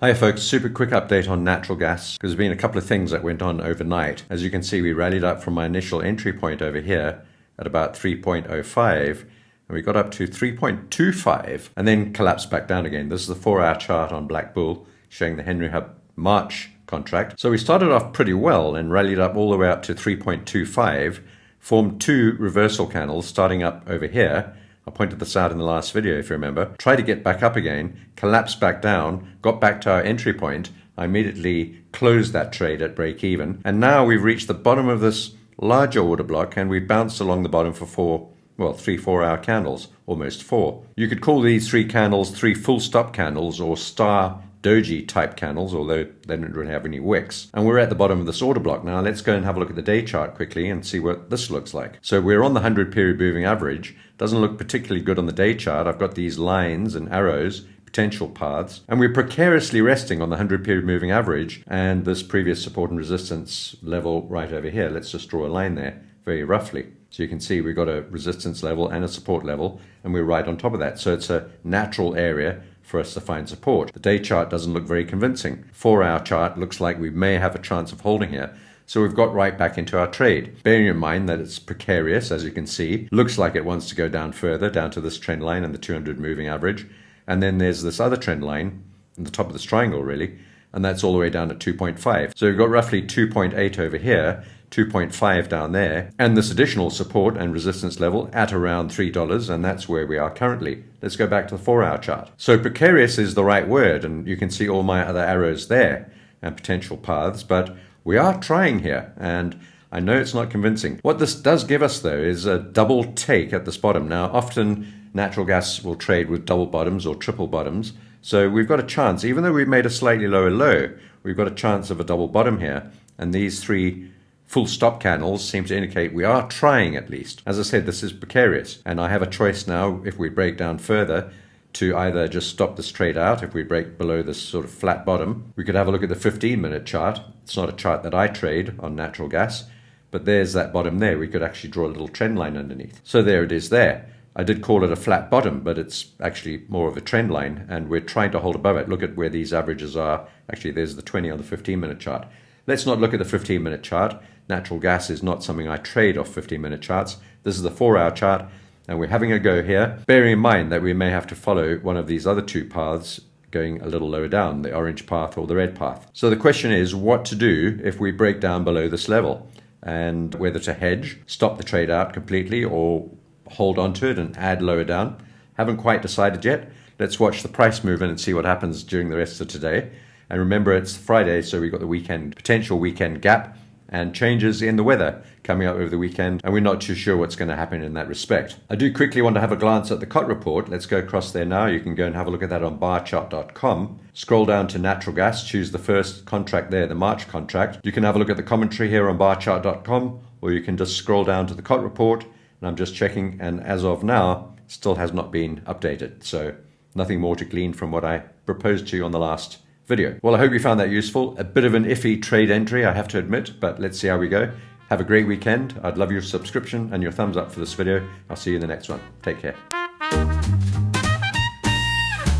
Hi folks, super quick update on natural gas because there's been a couple of things that went on overnight. As you can see, we rallied up from my initial entry point over here at about 3.05 and we got up to 3.25 and then collapsed back down again. This is the 4-hour chart on Black Bull showing the Henry Hub March contract. So we started off pretty well and rallied up all the way up to 3.25, formed two reversal candles starting up over here. I pointed this out in the last video if you remember. Tried to get back up again, collapsed back down, got back to our entry point. I immediately closed that trade at break even. And now we've reached the bottom of this larger order block and we bounced along the bottom for 3-4 hour candles, almost 4. You could call these 3 candles 3 full stop candles or star doji type candles, although they don't really have any wicks. And we're at the bottom of this order block. Now let's go and have a look at the day chart quickly and see what this looks like. So we're on the 100 period moving average. Doesn't look particularly good on the day chart. I've got these lines and arrows, potential paths, and we're precariously resting on the 100 period moving average and this previous support and resistance level right over here. Let's just draw a line there very roughly. So you can see we've got a resistance level and a support level and we're right on top of that. So it's a natural area for us to find support. The day chart doesn't look very convincing. 4-hour chart looks like we may have a chance of holding here. So we've got right back into our trade. Bearing in mind that it's precarious, as you can see, looks like it wants to go down further, down to this trend line and the 200 moving average. And then there's this other trend line in the top of this triangle really, and that's all the way down at 2.5. So we've got roughly 2.8 over here, 2.5 down there, and this additional support and resistance level at around $3, and that's where we are currently. Let's go back to the 4-hour chart. So precarious is the right word, and you can see all my other arrows there and potential paths, but we are trying here, and I know it's not convincing. What this does give us though is a double take at this bottom. Now often natural gas will trade with double bottoms or triple bottoms, so we've got a chance, even though we've made a slightly lower low, we've got a chance of a double bottom here, and these 3 full stop candles seem to indicate we are trying at least. As I said, this is precarious, and I have a choice now if we break down further to either just stop this trade out. If we break below this sort of flat bottom, we could have a look at the 15-minute chart. It's not a chart that I trade on natural gas, but there's that bottom there. We could actually draw a little trend line underneath. So there it is there. I did call it a flat bottom, but it's actually more of a trend line, and we're trying to hold above it. Look at where these averages are. Actually, there's the 20 on the 15-minute chart. Let's not look at the 15-minute chart. Natural gas is not something I trade off 15-minute charts. This is the 4-hour chart, and we're having a go here, bearing in mind that we may have to follow one of these other 2 paths going a little lower down, the orange path or the red path. So the question is what to do if we break down below this level, and whether to hedge, stop the trade out completely, or hold on to it and add lower down. Haven't quite decided yet. Let's watch the price movement and see what happens during the rest of today. And remember, it's Friday, so we've got the weekend, potential weekend gap and changes in the weather coming up over the weekend, and we're not too sure what's going to happen in that respect. I do quickly want to have a glance at the COT report. Let's go across there now. You can go and have a look at that on barchart.com. Scroll down to natural gas, choose the first contract there, the March contract. You can have a look at the commentary here on barchart.com, or you can just scroll down to the COT report, and I'm just checking, and as of now, still has not been updated. So nothing more to glean from what I proposed to you on the last video. Well, I hope you found that useful. A bit of an iffy trade entry, I have to admit, but let's see how we go. Have a great weekend. I'd love your subscription and your thumbs up for this video. I'll see you in the next one. Take care.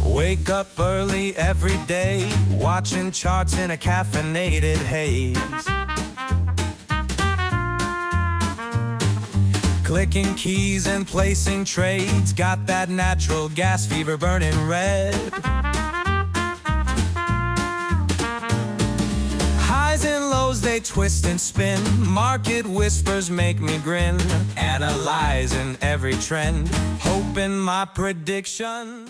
Wake up early every day, watching charts in a caffeinated haze. Clicking keys and placing trades, got that natural gas fever burning red. Highs and lows, they twist and spin. Market whispers make me grin. Analyzing every trend, hoping my prediction